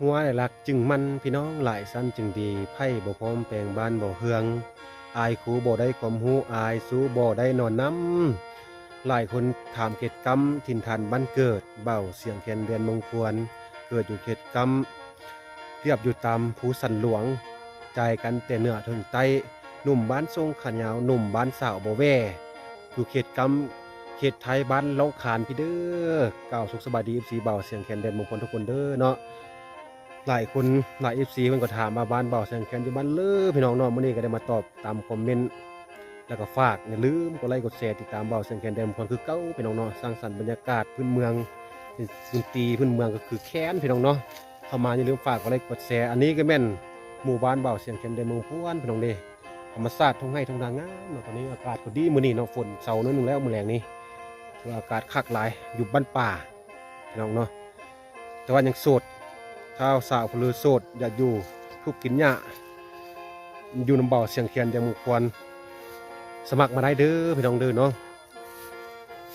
หัวได้รักจึงมันพี่น้องหลายสั้นจึงดีไพ่บ่พร้อมแปลงบ้านบ่เฮืองอายครูบ่ได้ความรู้อายสู้บ่ได้นอนน้ำหลายคนถามเขตกรรมถิ่นฐานบ้านเกิดเบาเสียงแคนเดือนมงคลเกิดอยู่เขตกรรมเรียบอยู่ตามภูสันหลวงใจกันแต่เหนือถึงใต้หนุ่มบ้านทรงขะยาวหนุ่มบ้านสาวบ่แว่อยู่เขตกรรมเขตไทยบ้านเล่าขานพี่เด้อกล่าวสุขสบายดี FC เบาเสียงแคนเดือนมงคลทุกคนเด้อเนาะ หลายคนหลาย FC เพิ่นก็ถามมาบ้านเบาแสงแคนอยู่บ้านเลยพี่น้องเนาะมื้อนี้ก็ได้มาตอบตามคอมเมนต์แล้วก็ฝากอย่าลืมกดไลค์กดแชร์ติดตามเบาแสงแคนเดิมคนคือเก่าพี่น้องเนาะสร้างสรรค์บรรยากาศพื้นเมืองดนตรีพื้นเมืองก็คือแค้นพี่น้องเนาะเข้ามาอย่าลืมฝากกดไลค์กดแชร์อันนี้ก็แม่นหมู่บ้านเบาเสียงแคนเดิมเมืองพวนพี่น้องเด้ธรรมชาติทุ่งไร่ทุ่งนางามเนาะตอนนี้อากาศก็ดีมื้อนี้เนาะฝนเช้าน้อยหนึงแล้วมื้อแลงนี้คืออากาศคักหลายอยู่บ้านป่าพี่น้องเนาะแต่ว่ายังโสด ถ้าสาวพลือโสดอยากอยู่ทุกกินหญ้าอยู่น้ำบ่อเสียงเคียนยังควรสมัครมาได้เด้อพี่น้องเด้อเนาะ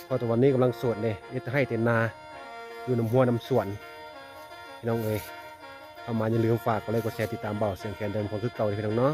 เพราะตวันนี้กำลังโสดเลยเอ็ดให้เต็นนาอยู่น้ำหัวน้ำสวนพี่น้องเอ้ยเข้ามาอย่าลืมฝากกดไลค์กดแชร์ติดตามบ่อเสียงเคียนเดิมคนคือเก่าเลยพี่น้องเนาะ